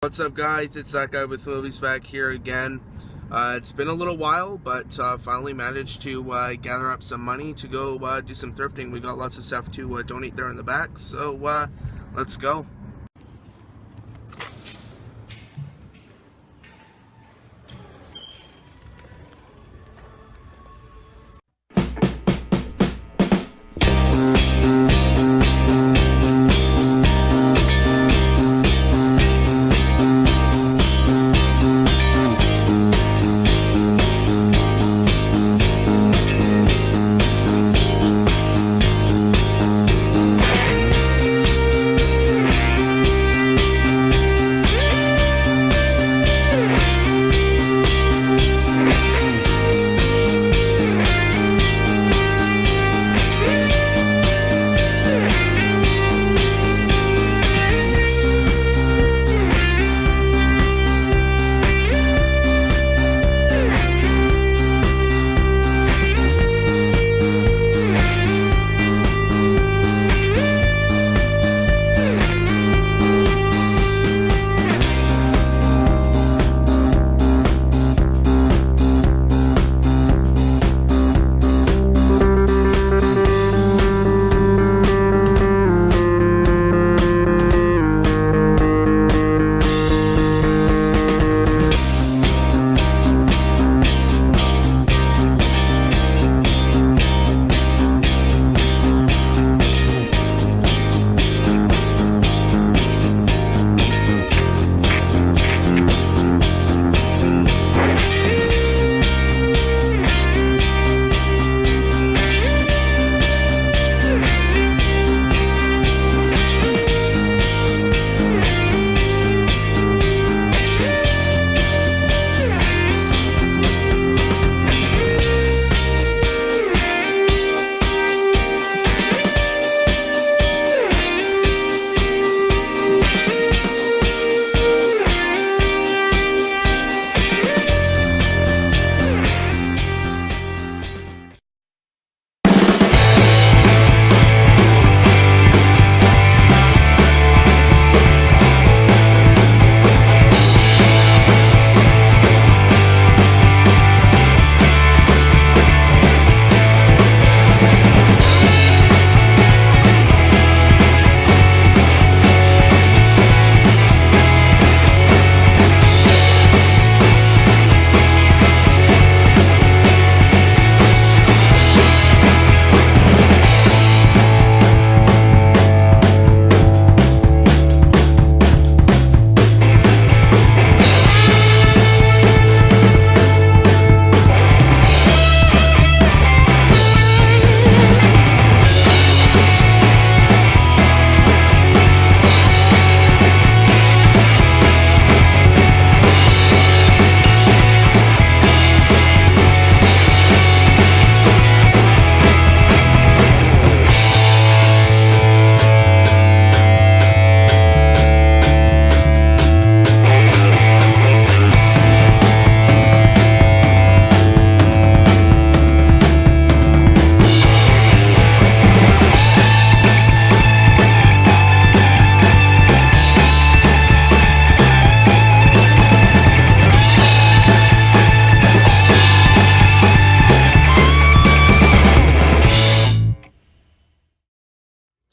What's up, guys? It's that guy with movies back here again. It's been a little while, but finally managed to gather up some money to go do some thrifting. We got lots of stuff to donate there in the back, so let's go.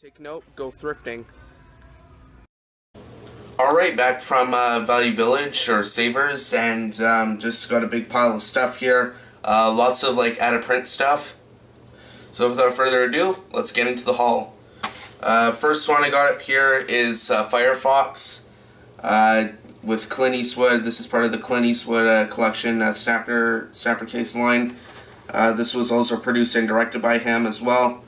Take note, go thrifting. Alright, back from Value Village or Savers, and just got a big pile of stuff here. Lots of like out of print stuff. So without further ado, let's get into the haul. First one I got up here is Firefox with Clint Eastwood. This is part of the Clint Eastwood collection, Snapper case line. This was also produced and directed by him as well.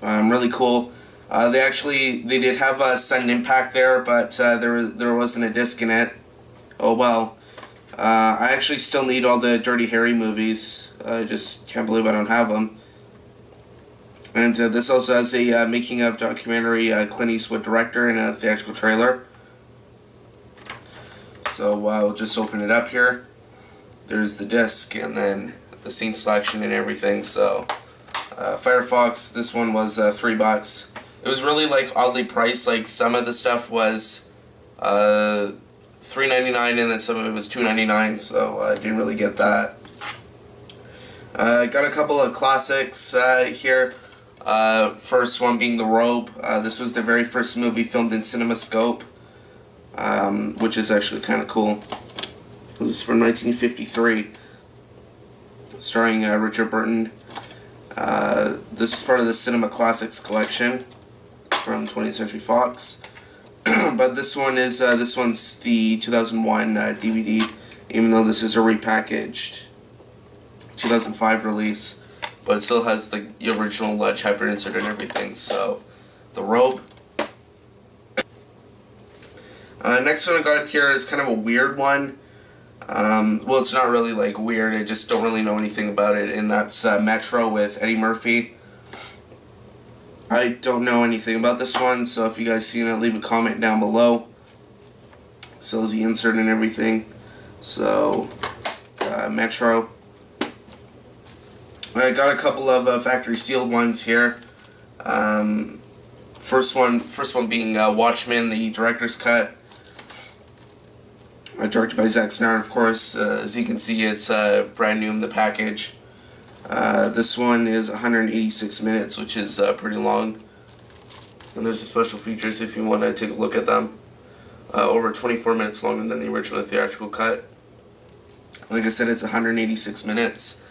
Really cool. They did have a sudden impact there, but there wasn't a disc in it. Oh well. I actually still need all the Dirty Harry movies. I just can't believe I don't have them. And this also has a making of documentary Clint Eastwood director and a theatrical trailer. So we'll just open it up here. There's the disc and then the scene selection and everything. So Firefox, this one was $3. It was really like oddly priced. Like some of the stuff was $3.99, and then some of it was $2.99, so I didn't really get that. Got a couple of classics here. First one being The Robe. This was the very first movie filmed in CinemaScope, which is actually kind of cool. This is from 1953, starring Richard Burton. This is part of the Cinema Classics collection from 20th Century Fox. But this one's the 2001 DVD, even though this is a repackaged 2005 release, but it still has the original chapter insert and everything. So, The Robe. Next one I got up here is kind of a weird one. Well, it's not really like weird, I just don't really know anything about it, and that's Metro with Eddie Murphy. I don't know anything about this one, so if you guys seen it, leave a comment down below. So is the insert and everything. So, Metro. I got a couple of factory sealed ones here. First one being Watchmen, the director's cut. Directed by Zack Snyder, of course. As you can see, it's brand new in the package. This one is 186 minutes, which is pretty long. And there's the special features if you want to take a look at them. Over 24 minutes longer than the original theatrical cut. Like I said, it's 186 minutes.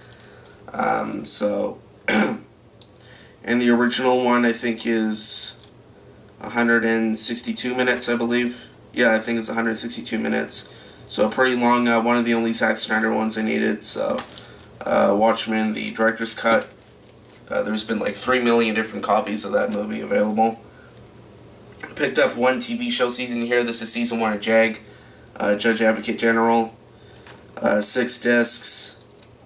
And the original one, I think, is 162 minutes, I believe. Yeah, I think it's 162 minutes. So pretty long, one of the only Zack Snyder ones I needed. So, Watchmen, the director's cut. There's been like 3 million different copies of that movie available. I picked up one TV show season here. This is season 1 of JAG, Judge Advocate General. 6 discs.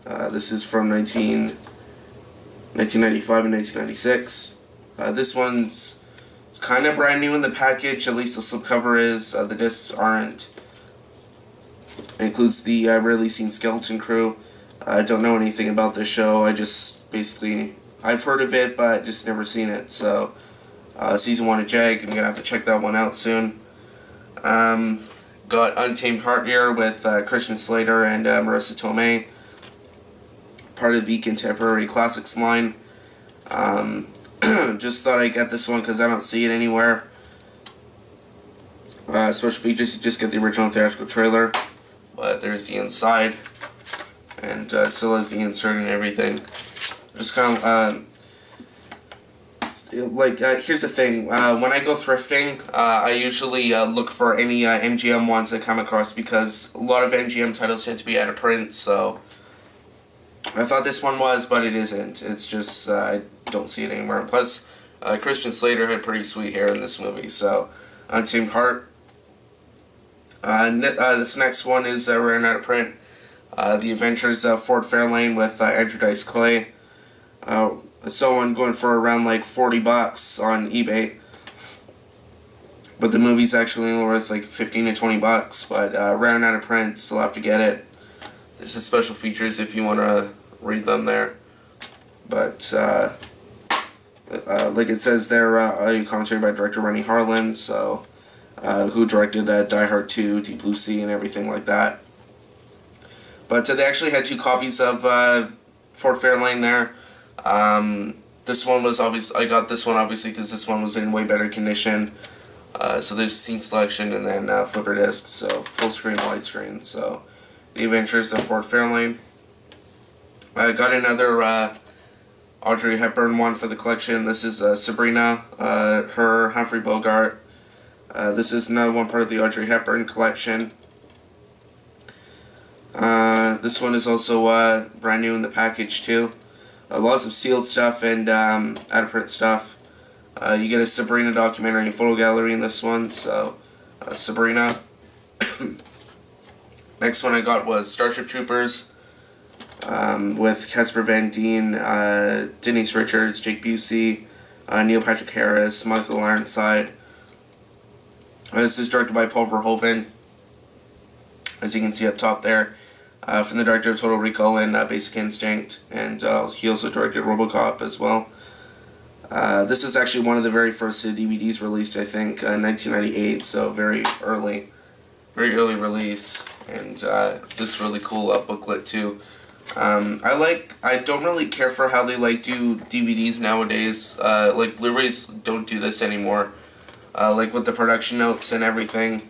This is from 1995 and 1996. This one's kind of brand new in the package, at least the slipcover is. The discs aren't. It includes the rarely seen Skeleton Crew. I don't know anything about this show. I just basically, I've heard of it, but just never seen it. So, season 1 of JAG, I'm going to have to check that one out soon. Got Untamed Heart here with Christian Slater and Marissa Tomei. Part of the Contemporary Classics line. Just thought I'd get this one because I don't see it anywhere. Special features, you just get the original theatrical trailer. But there's the inside. And still has the insert and everything. Just kind of, here's the thing. When I go thrifting, I usually look for any MGM ones I come across because a lot of MGM titles tend to be out of print, so I thought this one was, but it isn't. It's just, I don't see it anywhere. Plus, Christian Slater had pretty sweet hair in this movie, so Untamed Heart. This next one is ran out of print. The Adventures of Fort Fairlane with Andrew Dice Clay. I saw one going for around like $40 on eBay. But the movie's actually only worth like $15 to $20, but ran out of print, so I'll have to get it. There's the special features if you want to read them there. But, like it says there, audio commentary by director Rennie Harlan, so, who directed Die Hard 2, Deep Blue Sea, and everything like that. But they actually had 2 copies of Fort Fairlane there. This one was I got this one obviously because this one was in way better condition. So there's a scene selection and then flipper discs, so full screen, widescreen. So The Adventures of Fort Fairlane. I got another Audrey Hepburn one for the collection. This is Sabrina, her Humphrey Bogart. This is another one part of the Audrey Hepburn collection. This one is also brand new in the package too. Lots of sealed stuff and out of print stuff. You get a Sabrina documentary and photo gallery in this one, so Sabrina. Next one I got was Starship Troopers with Casper Van Dien, Denise Richards, Jake Busey, Neil Patrick Harris, Michael Ironside. This is directed by Paul Verhoeven, as you can see up top there, from the director of Total Recall and Basic Instinct, and he also directed RoboCop as well. This is actually one of the very first DVDs released, I think, in 1998, so very early. very early release, and this really cool booklet too. I don't really care for how they do DVDs nowadays. Like Blu-rays don't do this anymore, like with the production notes and everything.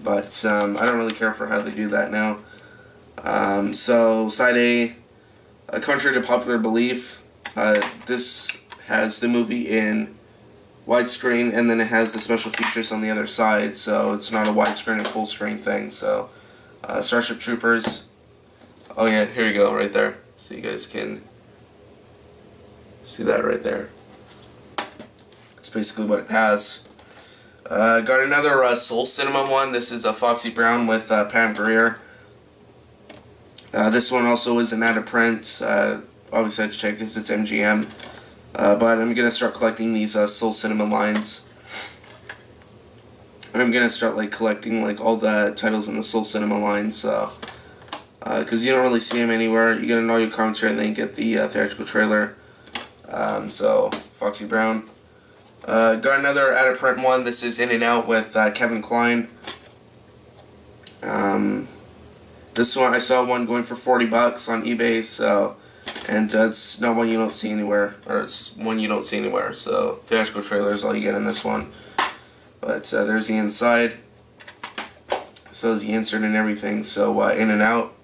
But I don't really care for how they do that now. So side A, contrary to popular belief, this has the movie in widescreen, and then it has the special features on the other side, so it's not a widescreen and full screen thing. So Starship Troopers. Oh yeah, here you go, right there. So you guys can see that right there. That's basically what it has. Got another Soul Cinema one. This is a Foxy Brown with Pam Grier. This one also is an out of print. Obviously I had to check because it's MGM. But I'm going to start collecting these Soul Cinema lines. I'm going to start collecting all the titles in the Soul Cinema line, so because you don't really see them anywhere. You get an audio commentary and then you get the theatrical trailer. So Foxy Brown. Got another out of print one. This is In and Out with Kevin Kline. This one, I saw one going for $40 on eBay, so, and it's not one you don't see anywhere, or it's one you don't see anywhere, so theatrical trailer is all you get in this one. But there's the inside, so there's the insert and everything, so In and Out.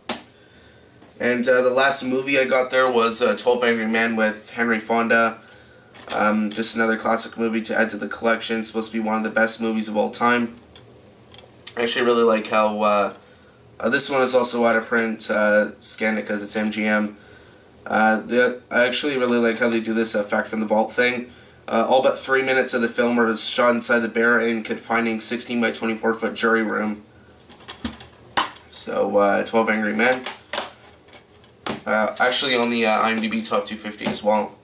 And the last movie I got there was 12 Angry Men with Henry Fonda. Just another classic movie to add to the collection. It's supposed to be one of the best movies of all time. I actually really like how this one is also out of print, scanned it because it's MGM. I actually really like how they do this Fact from the Vault thing. All but 3 minutes of the film was shot inside the bare and confining 16 by 24 foot jury room. So 12 Angry Men. Actually on the IMDb Top 250 as well.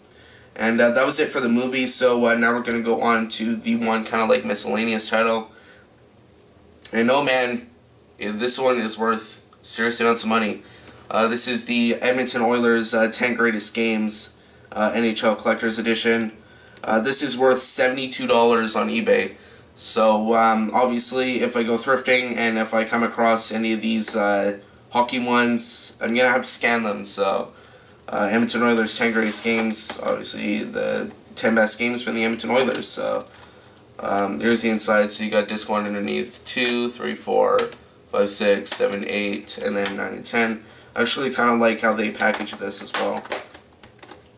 And that was it for the movie, so now we're going to go on to the one kind of miscellaneous title. And oh man, this one is worth serious amounts of money. This is the Edmonton Oilers 10 Greatest Games NHL Collector's Edition. This is worth $72 on eBay. So obviously if I go thrifting and if I come across any of these hockey ones, I'm going to have to scan them. So Edmonton Oilers 10 Greatest Games, obviously the 10 best games for the Edmonton Oilers. So there's the inside, so you got disc 1 underneath, 2, 3, 4, 5, 6, 7, 8, and then 9 and 10. I actually kind of like how they package this as well.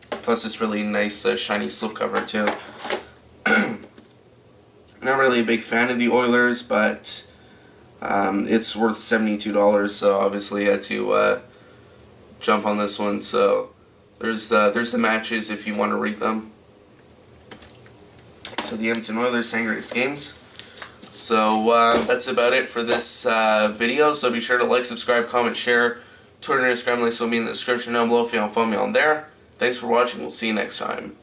Plus it's really nice shiny slipcover too. Not really a big fan of the Oilers, but it's worth $72, so obviously I had to jump on this one. So there's the matches if you want to read them. So the Edmonton Oilers 10 Greatest Games. So that's about it for this video. So be sure to like, subscribe, comment, share. Twitter and Instagram links will be in the description down below if you don't follow me on there. Thanks for watching. We'll see you next time.